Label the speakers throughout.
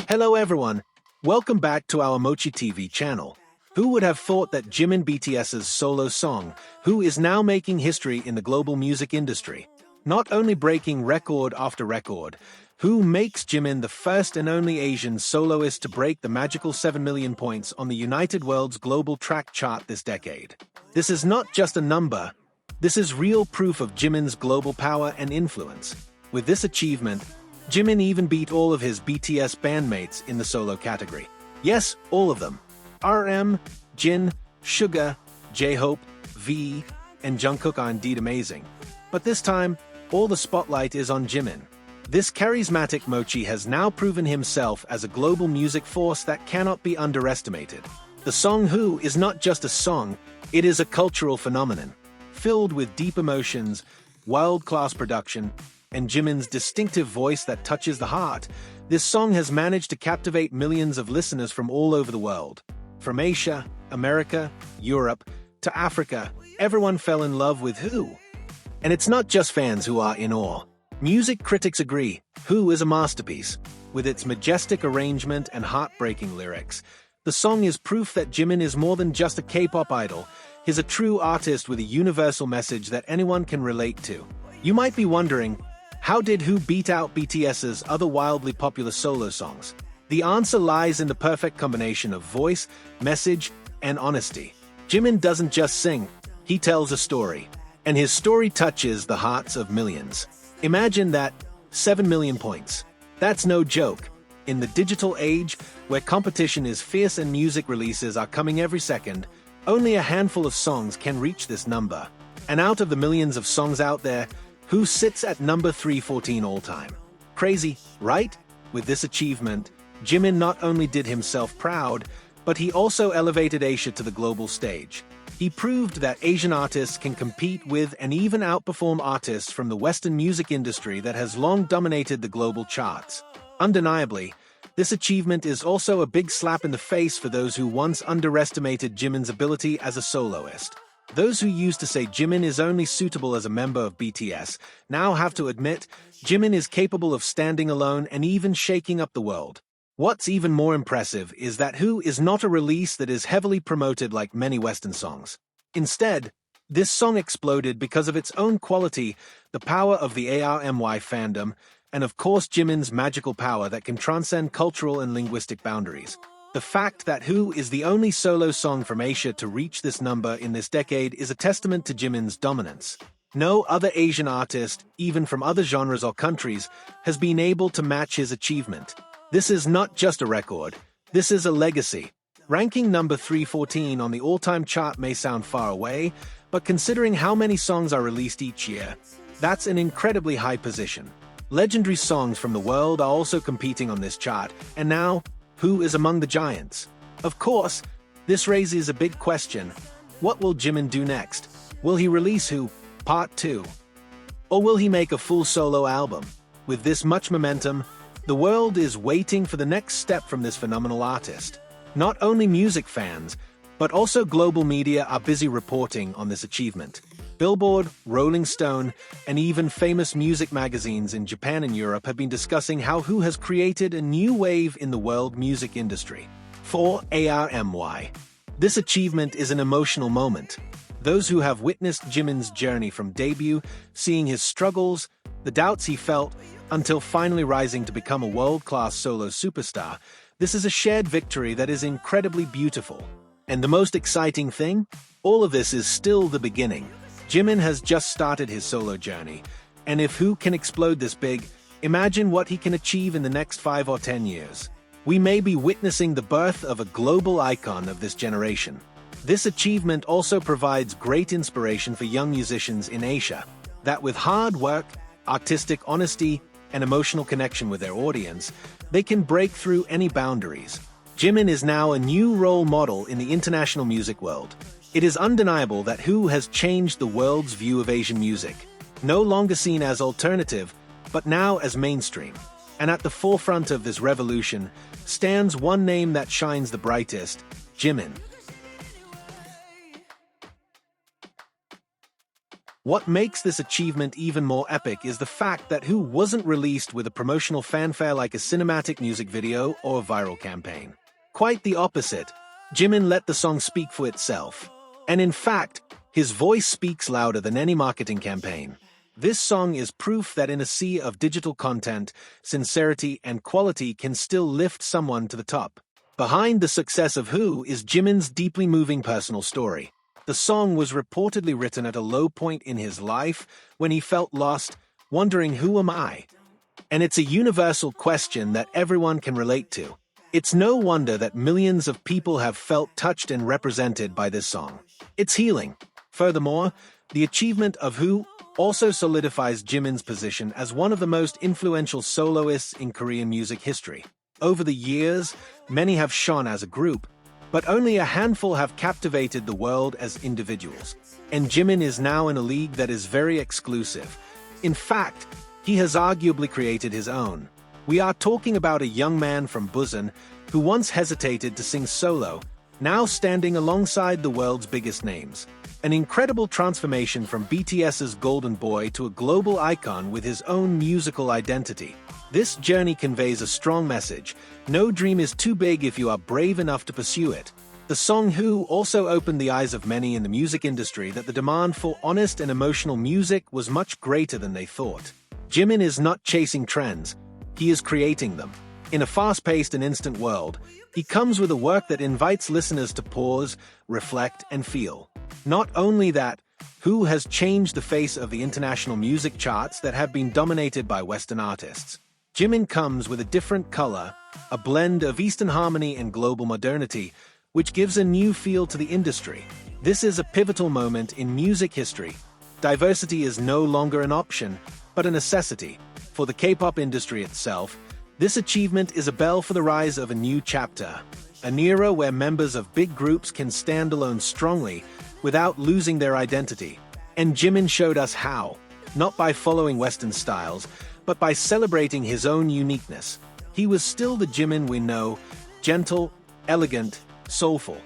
Speaker 1: Hello everyone, welcome back to our Mochi TV channel. Who would have thought that Jimin BTS's solo song, Who is now making history in the global music industry? Not only breaking record after record, Who makes Jimin the first and only Asian soloist to break the magical 7 million points on the United World's global track chart this decade. This is not just a number, this is real proof of Jimin's global power and influence. With this achievement, Jimin even beat all of his BTS bandmates in the solo category. Yes, all of them. RM, Jin, Suga, J-Hope, V, and Jungkook are indeed amazing. But this time, all the spotlight is on Jimin. This charismatic Mochi has now proven himself as a global music force that cannot be underestimated. The song Who is not just a song, it is a cultural phenomenon, filled with deep emotions, world-class production, and Jimin's distinctive voice that touches the heart. This song has managed to captivate millions of listeners from all over the world. From Asia, America, Europe, to Africa, everyone fell in love with Who. And it's not just fans who are in awe. Music critics agree, Who is a masterpiece. With its majestic arrangement and heartbreaking lyrics, the song is proof that Jimin is more than just a K-pop idol. He's a true artist with a universal message that anyone can relate to. You might be wondering, how did Who beat out BTS's other wildly popular solo songs? The answer lies in the perfect combination of voice, message, and honesty. Jimin doesn't just sing, he tells a story. And his story touches the hearts of millions. Imagine that, 7 million points. That's no joke. In the digital age, where competition is fierce and music releases are coming every second, only a handful of songs can reach this number. And out of the millions of songs out there, Who sits at number 314 all-time. Crazy, right? With this achievement, Jimin not only did himself proud, but he also elevated Asia to the global stage. He proved that Asian artists can compete with and even outperform artists from the Western music industry that has long dominated the global charts. Undeniably, this achievement is also a big slap in the face for those who once underestimated Jimin's ability as a soloist. Those who used to say Jimin is only suitable as a member of BTS now have to admit Jimin is capable of standing alone and even shaking up the world. What's even more impressive is that Who is not a release that is heavily promoted like many Western songs. Instead, this song exploded because of its own quality, the power of the ARMY fandom, and of course Jimin's magical power that can transcend cultural and linguistic boundaries. The fact that Who is the only solo song from Asia to reach this number in this decade is a testament to Jimin's dominance. No other Asian artist, even from other genres or countries, has been able to match his achievement. This is not just a record, this is a legacy. Ranking number 314 on the all-time chart may sound far away, but considering how many songs are released each year, that's an incredibly high position. Legendary songs from the world are also competing on this chart, and now, Who is among the giants? Of course, this raises a big question. What will Jimin do next? Will he release Who Part 2? Or will he make a full solo album? With this much momentum, the world is waiting for the next step from this phenomenal artist. Not only music fans, but also global media are busy reporting on this achievement. Billboard, Rolling Stone, and even famous music magazines in Japan and Europe have been discussing how Who has created a new wave in the world music industry. For ARMY, this achievement is an emotional moment. Those who have witnessed Jimin's journey from debut, seeing his struggles, the doubts he felt, until finally rising to become a world-class solo superstar, this is a shared victory that is incredibly beautiful. And the most exciting thing? All of this is still the beginning. Jimin has just started his solo journey, and if Who can explode this big, imagine what he can achieve in the next 5 or 10 years. We may be witnessing the birth of a global icon of this generation. This achievement also provides great inspiration for young musicians in Asia, that with hard work, artistic honesty, and emotional connection with their audience, they can break through any boundaries. Jimin is now a new role model in the international music world. It is undeniable that Who has changed the world's view of Asian music, no longer seen as alternative, but now as mainstream. And at the forefront of this revolution stands one name that shines the brightest, Jimin. What makes this achievement even more epic is the fact that Who wasn't released with a promotional fanfare like a cinematic music video or a viral campaign. Quite the opposite. Jimin let the song speak for itself. And in fact, his voice speaks louder than any marketing campaign. This song is proof that in a sea of digital content, sincerity and quality can still lift someone to the top. Behind the success of Who is Jimin's deeply moving personal story. The song was reportedly written at a low point in his life when he felt lost, wondering who am I? And it's a universal question that everyone can relate to. It's no wonder that millions of people have felt touched and represented by this song. It's healing. Furthermore, the achievement of Who also solidifies Jimin's position as one of the most influential soloists in Korean music history. Over the years, many have shone as a group, but only a handful have captivated the world as individuals. And Jimin is now in a league that is very exclusive. In fact, he has arguably created his own. We are talking about a young man from Busan who once hesitated to sing solo, now standing alongside the world's biggest names. An incredible transformation from BTS's golden boy to a global icon with his own musical identity. This journey conveys a strong message. No dream is too big if you are brave enough to pursue it. The song Who also opened the eyes of many in the music industry that the demand for honest and emotional music was much greater than they thought. Jimin is not chasing trends, he is creating them. In a fast-paced and instant world, he comes with a work that invites listeners to pause, reflect, and feel. Not only that, Who has changed the face of the international music charts that have been dominated by Western artists. Jimin comes with a different color, a blend of Eastern harmony and global modernity, which gives a new feel to the industry. This is a pivotal moment in music history. Diversity is no longer an option, but a necessity. For the K-pop industry itself, this achievement is a bell for the rise of a new chapter, an era where members of big groups can stand alone strongly without losing their identity. And Jimin showed us how, not by following Western styles, but by celebrating his own uniqueness. He was still the Jimin we know, gentle, elegant, soulful,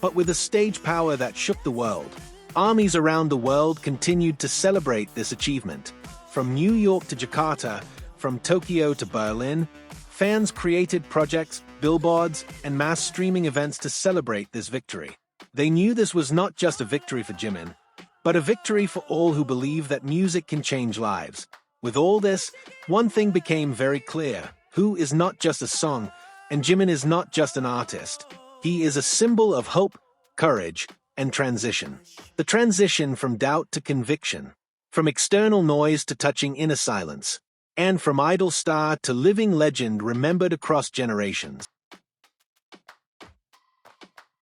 Speaker 1: but with a stage power that shook the world. Armies around the world continued to celebrate this achievement. From New York to Jakarta, from Tokyo to Berlin, fans created projects, billboards, and mass streaming events to celebrate this victory. They knew this was not just a victory for Jimin, but a victory for all who believe that music can change lives. With all this, one thing became very clear. Who is not just a song, and Jimin is not just an artist. He is a symbol of hope, courage, and transition. The transition from doubt to conviction, from external noise to touching inner silence, and from idol star to living legend remembered across generations.